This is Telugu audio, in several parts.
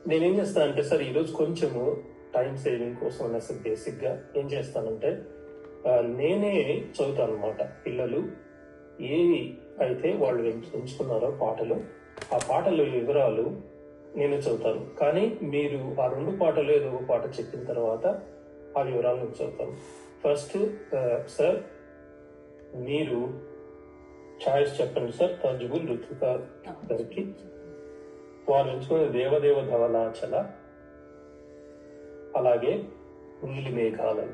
నేనేం చేస్తానంటే సార్ ఈరోజు కొంచెము టైం సేవింగ్ కోసం అనేసి బేసిక్గా ఏం చేస్తానంటే నేనే చదువుతాను అనమాట. పిల్లలు ఏవి అయితే వాళ్ళు ఎంచుకున్నారో పాటలు, ఆ పాటల వివరాలు నేనే చదువుతాను. కానీ మీరు ఆ 2 పాటలు ఏదో ఒక పాట చెప్పిన తర్వాత ఆ వివరాలు నేను చదువుతాను. ఫస్ట్ సార్ మీరు ఛాయిస్ చెప్పండి సార్. తర్జుగుల్ రుతుక గారికి వారు ఎంచుకున్న దేవదేవ ధవలాచల, అలాగే నీలి మేఘాలయం.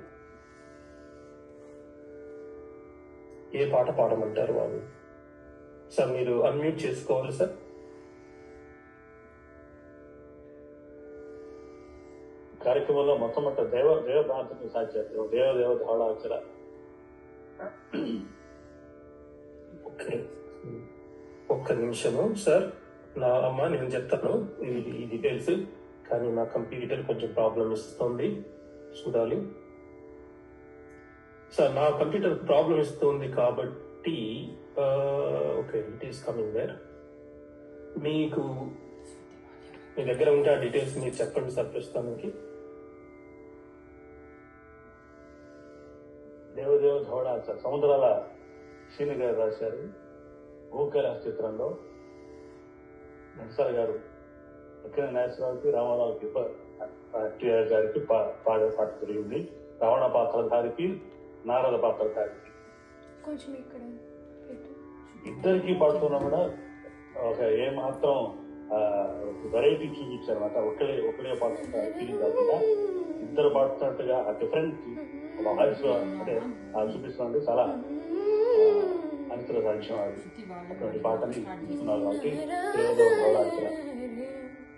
ఏ పాట పాడమంటారు వాళ్ళు? సార్ మీరు అన్మ్యూట్ చేసుకోవాలి సార్. కార్యక్రమంలో మొట్టమొదటి దేవ ప్రాంతాన్ని సాధ్యం దేవదేవ ధవళాచల. ఒక్క నిమిషము సార్. నా అమ్మ నేను చెప్తాను ఈ డీటెయిల్స్, కానీ నా కంప్యూటర్ కొంచెం ప్రాబ్లం ఇస్తుంది, చూడాలి సార్. నా కంప్యూటర్ ప్రాబ్లం ఇస్తుంది కాబట్టి okay, it is coming there. మీకు మీ దగ్గర ఉంటే ఆ డీటెయిల్స్ మీరు చెప్పండి సార్ ప్రస్తుతానికి. దేవదేవ ధవళాచల సముద్రాల శ్రీని గారు రాశారు. భూకైలాస చిత్రంలో ఘంటసాల గారు అక్కినేని నాగేశ్వరరావుకి, రామారావుకి, ఎన్టీఆర్ గారికి పాడే పాట జరిగింది. రావణ పాత్రధారికి, నారద పాత్రధారికి ఇద్దరికి పాడుతున్నా కూడా ఒక ఏమాత్రం వెరైటీ చూపించారు అన్నమాట. ఒకడే పాడుతుంటారు ఫీలింగ్ కాకుండా ఇద్దరు పాడుతున్నట్టుగా ఆ డిఫరెంట్ వాయిస్ అంటే చూపిస్తుంది. చాలా అంతర సాధ్యం అది. అటువంటి పాటని తీసుకున్నారు కాబట్టి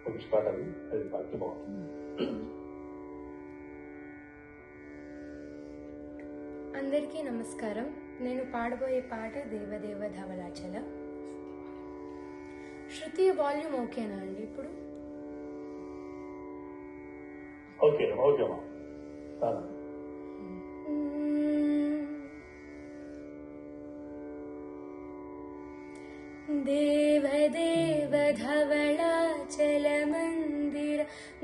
మంచి పాట అది పాటకి బాగుంటుంది. అందరికీ నమస్కారం. నేను పాడబోయే పాట దేవదేవ ధవళాచల. శృతి వాల్యూమ్ ఓకేనా అండి ఇప్పుడు? ఓకే ఓకేమా. देवदेव धवलाचल मंदिर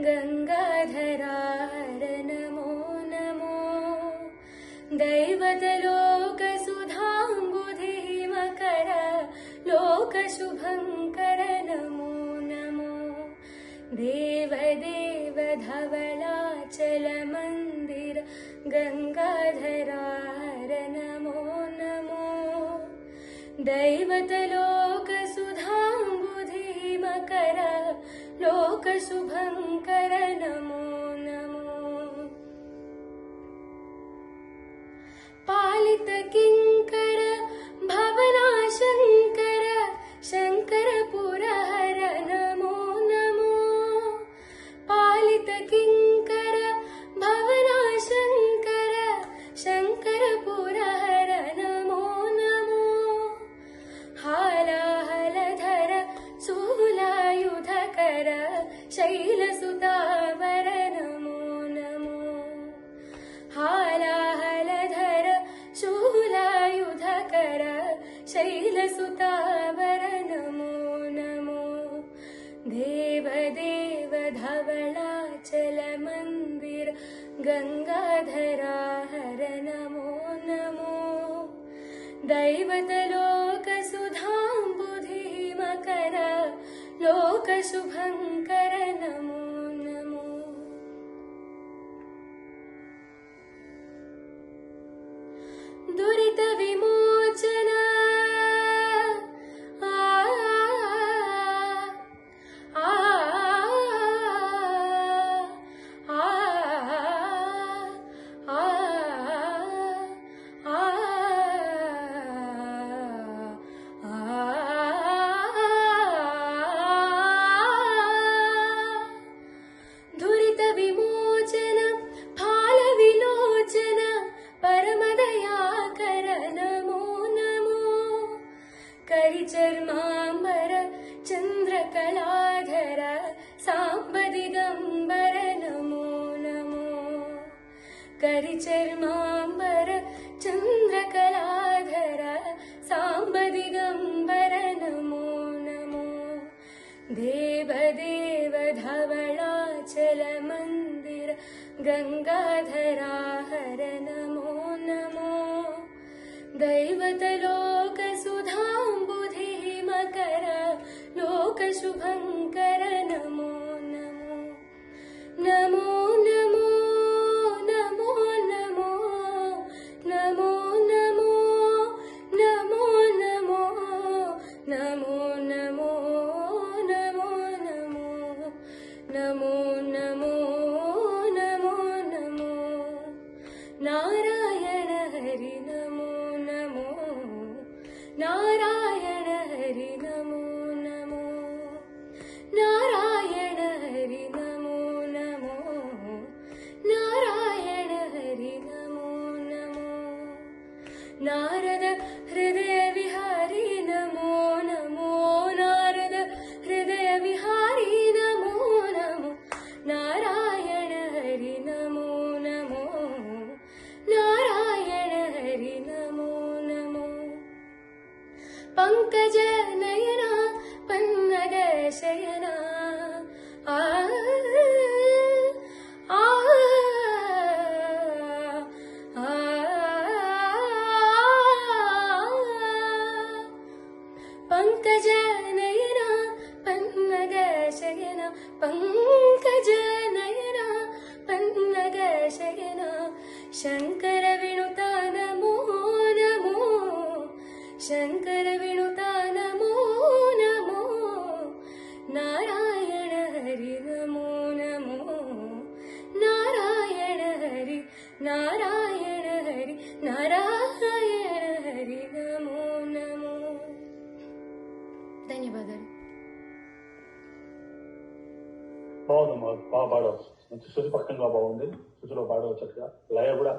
गंगाधरार नमो नमो। दैवतलोक सुधांबुधि मकर लोक शुभंकर नमो नमो। देवदेव धवलाचल मंदिर गंगाधरार नमो नमो। दैवतलोक सुधांबुधि मकर लोक शुभंकर नमो नमो। पालित किंकर भवनाशंकर शंकर पुरहर नमो नमो। पालित किंकर भवनाशंकर शंकर पुरहर नमो नमो। हालाहलधर शूलायुधकर शैलसुतावर नमो नमो। हालाहलधर शूलायुधकर शैलसुतावर नमो नमो। देवदेव धवलाचल मंदिर गंगाधराहर नमो नमो। दैवतलोक सुधांबुधि मकर लोक शुभंकर नमो नमो। दुरित विमोचन चर्मांबर चंद्रकलाधर सांब दिगंबर नमो नमो। करिचर्मांबर चंद्रकलाधर सांब दिगंबर नमो नमो। देवदेव धवल गंगाधरा हर नमो नमो दैवतलोकसुधाम्बुधिः मकर लोकशुभङ्कर नमो नमो नमो नमो नमो नमो नमो नमो नमो नमो नमो नमो नमो नमो नमो नमो नमो नारायण हरि नमो नमो नारायण हरि नमो नमो नारायण हरि नमो नमो नारायण हरि नमो नमो नारद हृदय विहारी नमो नमो नारद हृदय विहारी नमो नमो नारायण हरि नमो नमो नारायण हरि नमो नमो पंकज नयना पन्नग शयना आ आ आ पंकज नयना पन्नग शयना पंकज नयना पन्नग शयना शंकर विनुता नमो नमो शंकर विनुता नमो नमो नारायण हरि नमो नमो नारायण हरि नारायण हरि नारायण हरि नमो नमो ధన్యవాదాలు. బాగుందమ్మా, బాగా పాడవచ్చు. మంచి శృతి పక్కంగా బాగుంది, శృతిలో పాడవచ్చు చక్కగా, లయ కూడా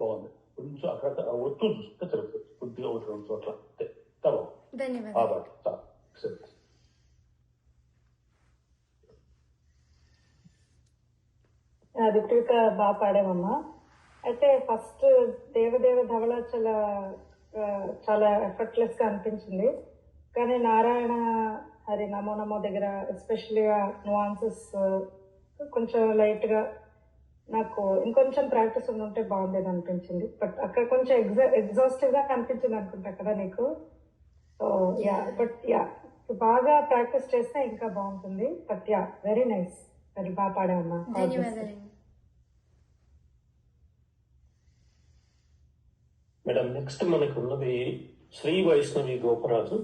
బాగుంది. కొంచెం అక్కడ ఒత్తు చూస్తే సరిపోతుంది, కొద్దిగా ఒకటి రెండు చోట్ల అంతే. బాగుంది, ధన్యవాదాలు. బాగా పాడు, చాలా ఎక్సలెంట్. రిత్విక బాగా పాడామమ్మా. అయితే ఫస్ట్ దేవదేవ ధవళ చాలా ఎఫర్ట్లెస్ గా అనిపించింది. కానీ నారాయణ హరి నమో నమో దగ్గర ఎస్పెషల్గా నువాన్సెస్ కొంచెం లైట్ గా నాకు ఇంకొంచెం ప్రాక్టీస్ ఉంటే బాగుండేది అనిపించింది. బట్ అక్కడ కొంచెం ఎగ్జాస్టివ్ గా కనిపించింది అనుకుంటా కదా నీకు. బట్ బాగా ప్రాక్టీస్ చేస్తే ఇంకా బాగుంటుంది. బట్ వెరీ నైస్, వెరీ బాగా పాడామమ్మా. ధన్యవాదాలు. మేడం నెక్స్ట్ మనకు ఉన్నది శ్రీ వైష్ణవి గోపరాజు.